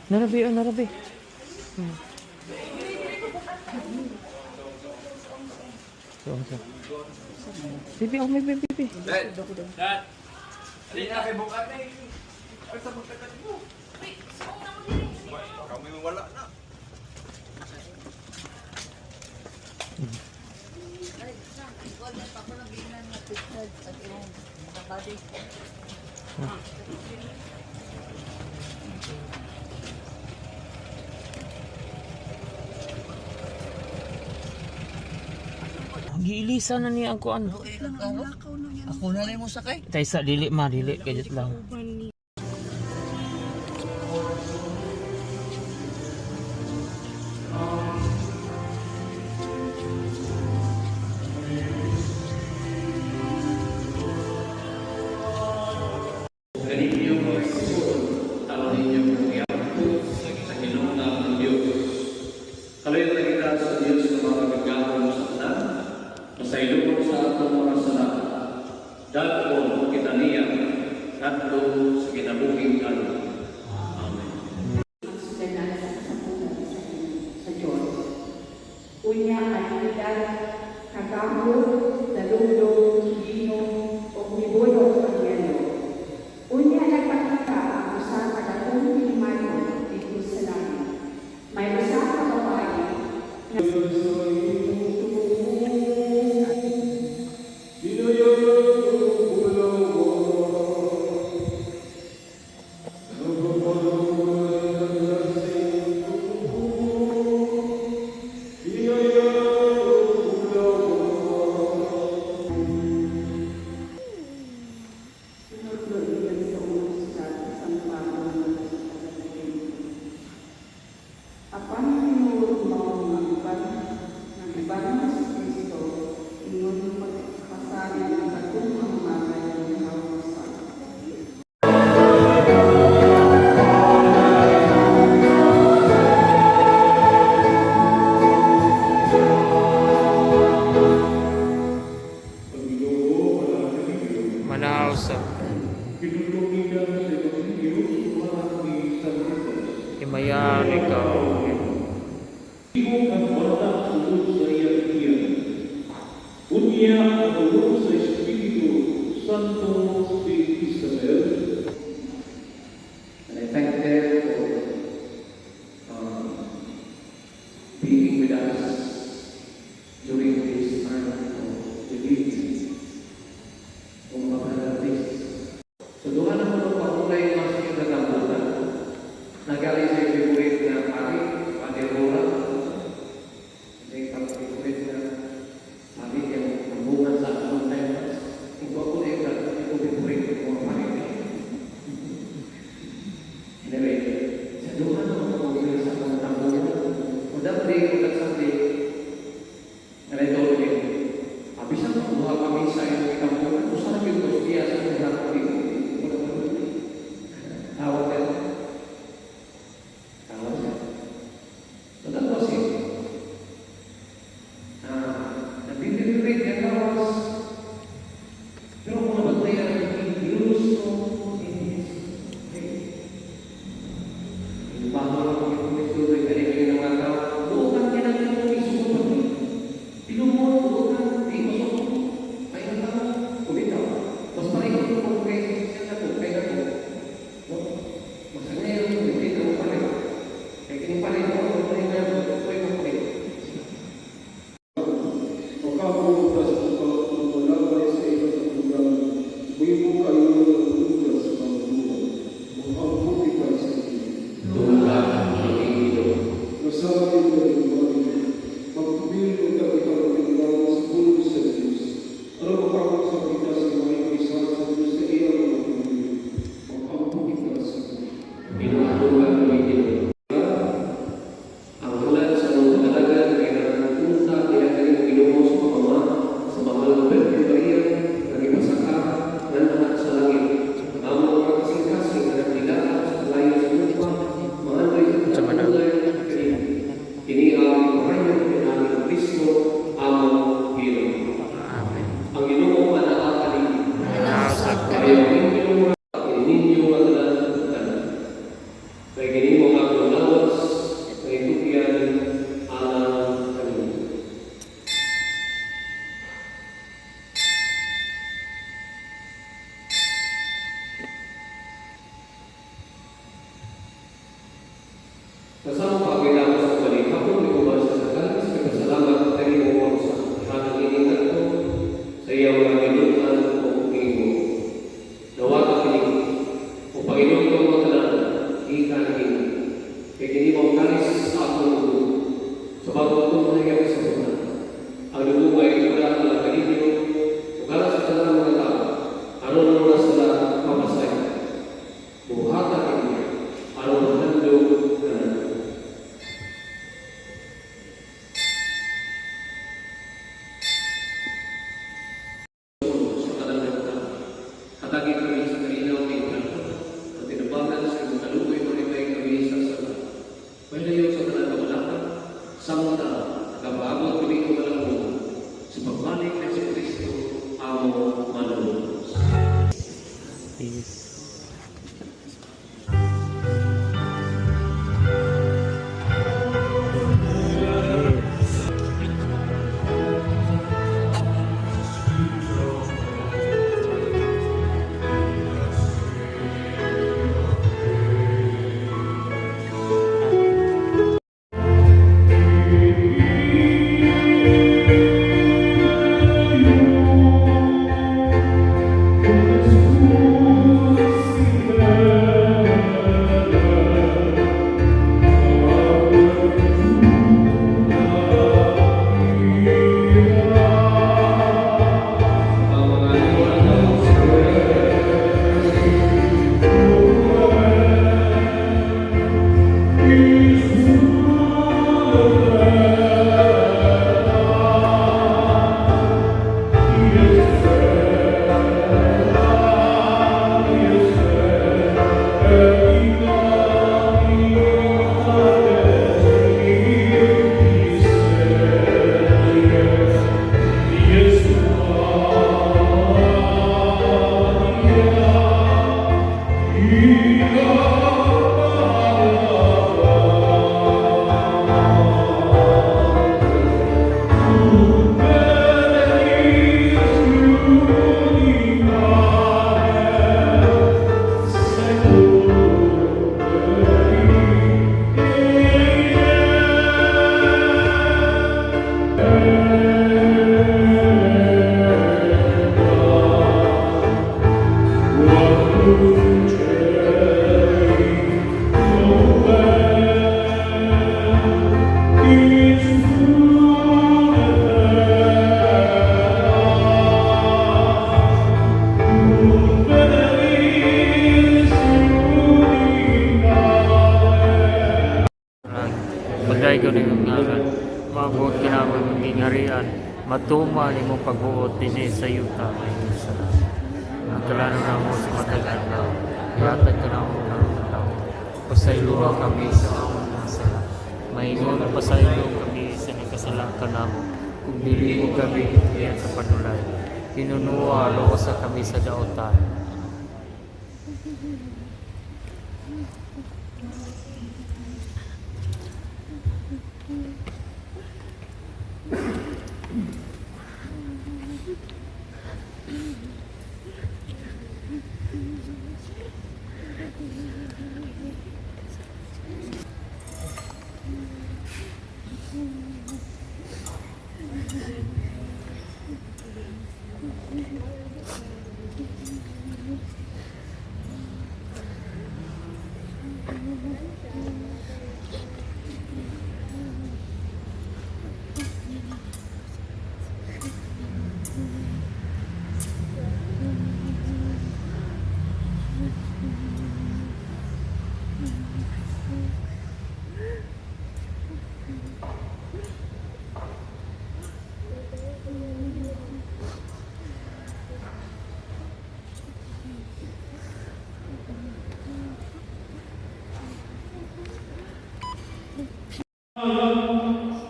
Narabi, oh, narabi. So. Bibi, oh, may bibi. Dad! Hindi na kayo bukat na eh. Ay, sa magtagat mo. Kami wala na. Giilisan na niya ang kuan. Ako na lang mo sakay. Tay sa dili kayat lang. Kalayo na kita sa Diyos na mga kagahon sa tanan, masaylubog sa atong mga sanat. Dagko kita niya, katlo sa kinabuging ano. Amen. Sa Diyos. Unya ay kita kagahon, dalulong, lino, o mibuno ang yelo. Unya nagpakita ang usa ka dakong pilimanon dito sa langit. May usa ka babae na Manaw sa Himayari ka. Unya ang tulong sa Espiritu Santo de Israel. And I thank them for being with us during this time of relief. Kung mapanalis. So doon na mo pakulay mas yung nagkabutan. Nagaling sa favorite na pari, Adelora. May favorite na sabi yung hubungan sa atong time. Ito ako na yung Kasama pagkailangan sa balik hapon, may ubas sa kalis, may pasalamat, tayo mo sa hatang iningat ko, sa iyang mga ginutan o ingo. Nawa ka kinig, o Panginoon ko mga tanan, ikan ingo. Kaya kinimaw kalis sa akong ulo, sa bagong tumahayag sa una. Ang lumo ay wala ka lang kanibyo, o kala sa tanan mga tao, aron mo na sila mapasay. Buhatan inyo, aron mo handog na sa kalandag ka. Hatagin kami sa kalinaw ng ibanan, at tinabangan sa iyong kalukoy maripay kami sa sana. May layo sa tanan kamalakan, samta, nakabagot kami ko walang mo, sa pagbalik ng si Kristo, amo manunod. Peace. Bagay ko rin yung ngalan, mabuot kinamang maging harian, matuma ni mong pagbuot din sa yuta ay isa. Ang kalano na mo sa matagal na, iatag ka na mo ng tao. Pasaylo kami sa amon ng sala. Maingon na pasaylo kami sa nagkasalakan na mo. Kung dili mo kami iyan sa panulay, pinunuwa sa kami sa daotan.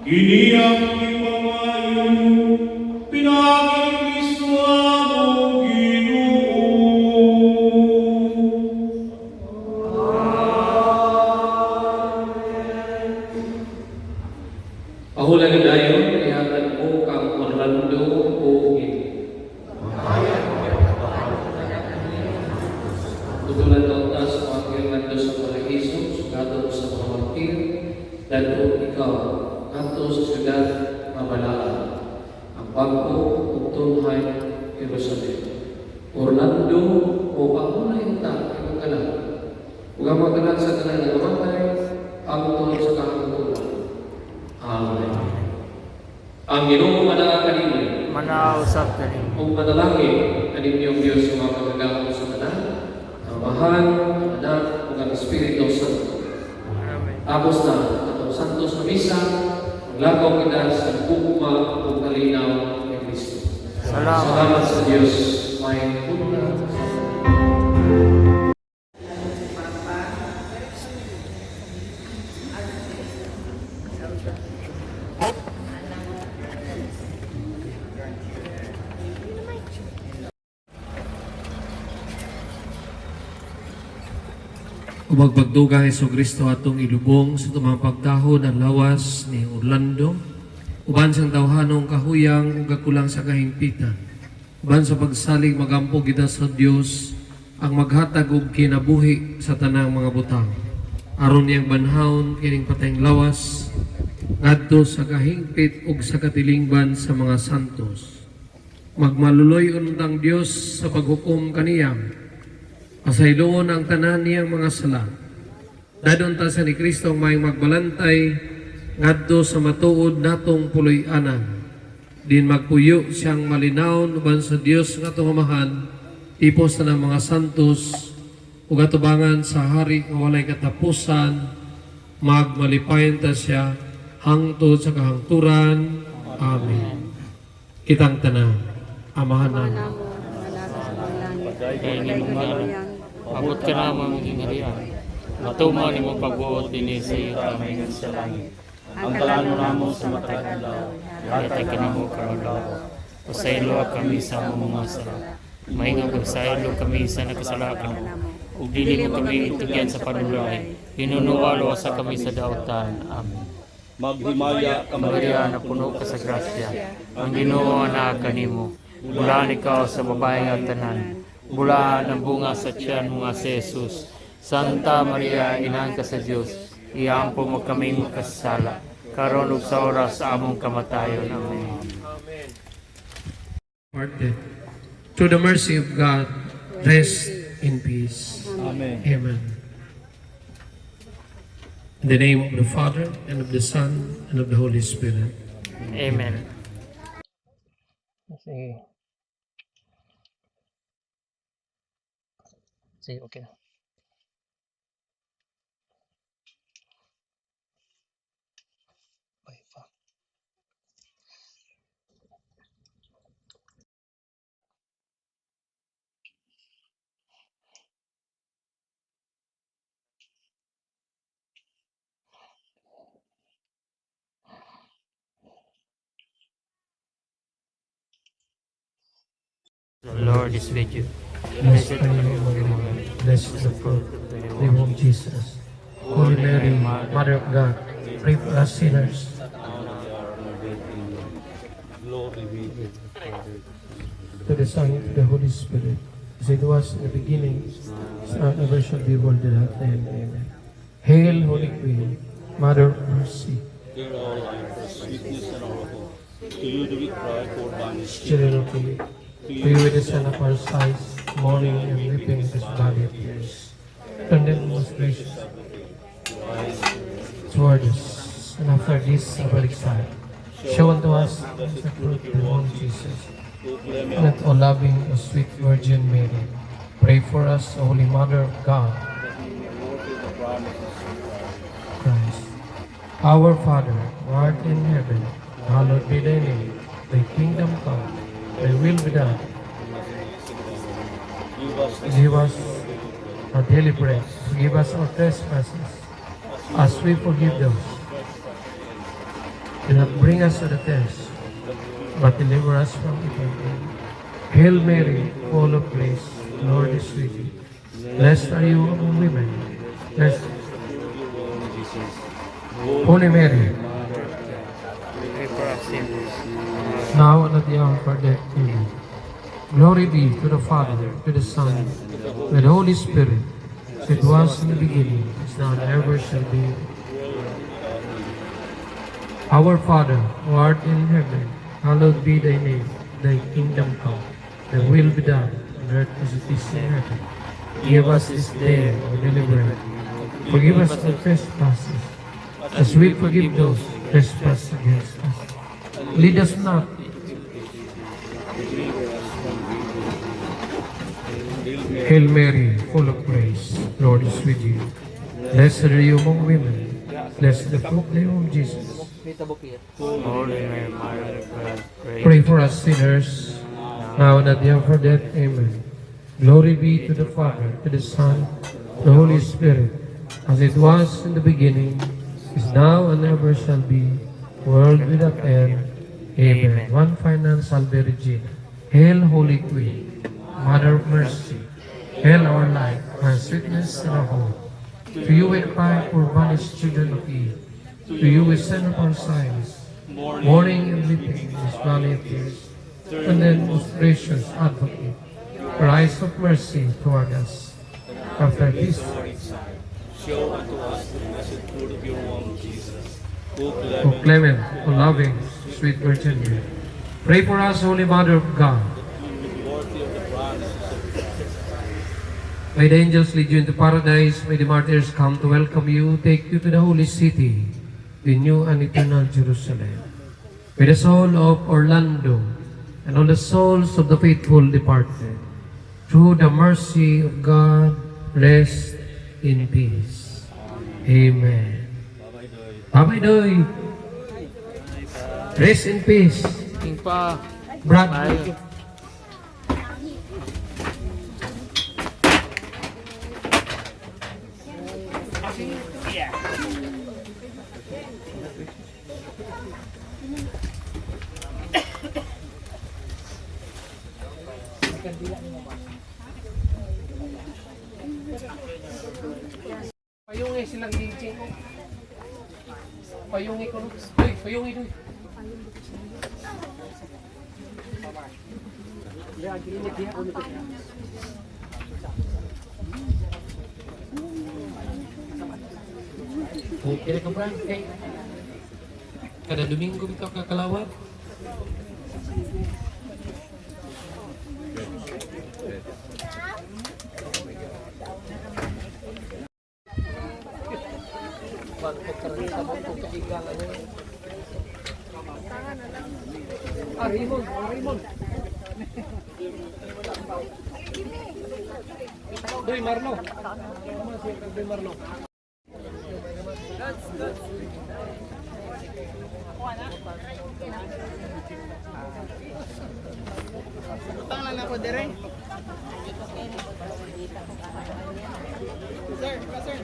Kini ang ipamayo, pinaging Kristo ang Ginoo. Pahulan ni dayon, ihatag mo kang Orlando o tugulan daw ta sa pagkirnando sa Paraiso, sugado sa mga martir, Dahil ikaw, ato sa syudad mabalaan, ang bago ug tunhay Jerusalem. Orlando o pangunay ta ang kalan. Ug ang magalan sa tanan nga namatay hangtod sa kahangturan. Amen. Ang Ginoo manaa kanimo Manausap ka rin. ug manalangin kaninyong Dios sa mga kagagawa sa tanan, ang Mahal, ang Anak ug ang Espiritu Santo. Amen. Tapos na atong santos na misa, maglakaw kita sa bugma ug kalinaw ni Kristo. Salamat. Salamat sa Dios. May puna. Umagpagdugang Heso Kristo atong ilubong sa tumang pagdahon ang lawas ni Orlando, uban sang tawhanong kahuyang ug kakulang sa kahimpitan, uban sa pagsalig magampo kita sa Dios ang maghatag og kinabuhi sa tanang mga butang, aron niyang banhawon kining patayng lawas ngadto sa kahingpit ug sa katilingban sa mga santos. Magmaluloy untang Dios sa paghukom kaniyang pasayloon ang tanan niyang mga sala. Dadon ta sa ni Kristo ang may magbalantay ngadto sa matuod natong puloy-anan. Din magpuyo siyang malinawon uban sa Dios nga mahal, tipos na ng mga santos ug atubangan sa hari nga walay katapusan. Magmalipayon ta siya hangtod sa kahangturan. Amen. Kitang tanan, amahan namin. Kaya ni mong ngalan, abot ka na magiging harian. Matumaw ni mong pagbuot din sa iyo kami sa langit. Ang kalano namo sa matag adlaw. Yatay ka na mo karulaw. Pasaylo kami sa mga sala. Maingaw pasaylo kami sa nakasalakan. Ug dili mo kami itigyan sa panulay. Pinunuwalo sa kami sa dautan. Amen. Maghimaya ka Maria na puno ka sa grasya. Ang Ginoo ana kanimo. Bulaan ikaw sa babaeng at tanan. Bulaan ang bunga sa tiyan mga si Jesus. Santa Maria, inahan ka sa Diyos, iampo mo kaming makasala, karon ug sa oras sa among kamatayon. Amen. Parted. Through the mercy of God, rest in peace. Amen. Amen. In the name of the Father, and of the Son, and of the Holy Spirit. Amen. Sige. Sige, okay. The Lord is with you. Blessed are you among women, blessed is the fruit of the womb, Jesus. Holy Mary, Mother of God, pray for us sinners. Glory be To the Son, and to the Holy Spirit, as it was in the beginning, is now, and ever shall be, world without end. Amen. Hail, Holy Queen, Mother of Mercy, Hear our life, our sweetness and our hope. To you do we cry, poor banished. children of Eve. To you with the Son of our sighs, mourning and weeping in this valley of tears. Turn them, most gracious, toward us, and after this our exile, show unto us the fruit of the womb, Jesus. And at O loving, O sweet Virgin Mary, pray for us, O Holy Mother of God, Christ. Our Father, who art in heaven, hallowed be thy name. Thy kingdom come, thy will be done. Give us our daily bread. Forgive us our trespasses, as we forgive those. Do not bring us to the test, but deliver us from evil. Hail Mary, full of grace, the Lord is with you. Blessed are you among women. Blessed. Holy Mary, Pray for us sinners. now and at the hour of our death. Amen. Glory be to the Father, to the Son, to the Holy Spirit, as it was in the beginning, is now, and ever shall be. Our Father, who art in heaven, hallowed be thy name. Thy kingdom come, thy will be done, on earth as it is in heaven. Give us this day our daily bread. Forgive us our trespasses, as we forgive those who trespass against us. Lead us not. Hail Mary, full of grace, Lord is with you. Blessed are you among women. Blessed the fruit of thy womb, Jesus. Holy Mary, Mother of God, Pray for us sinners, now and at the hour of our death. Amen. Glory be to the Father, to the Son, to the Holy Spirit, as it was in the beginning, is now, and ever shall be, world without end. Amen. One final Salve Regina. Hail, Holy Queen, Mother of Mercy. Hail our life, our sweetness, and our hope. To you we cry, poor banished children of Eve. To you we send up our sighs, mourning and weeping in this valley of tears. And then, most gracious Advocate, rise of mercy toward us. After this, Show unto us the blessed fruit of your womb, Jesus. O O clement, O loving, sweet Virgin Mary, pray for us, Holy Mother of God. worthy of the promises of May the angels lead you into paradise. May the martyrs come to welcome you, take you to the holy city, the new and eternal Jerusalem. May the soul of Orlando and all the souls of the faithful departed, through the mercy of God, rest in peace. Amen. Bye-bye, Doy. Rest in peace. King pa. Brad. Tayo. Payungi silang dingching ko. Payungi ko. Uy, payungi doy. Okay ka ba? Okay. Kada Domingo bitaw kakalawat. Raymond, Raymond. Doy Marlo. Doy Marlo. Utang lang ako dire. Sir, sir.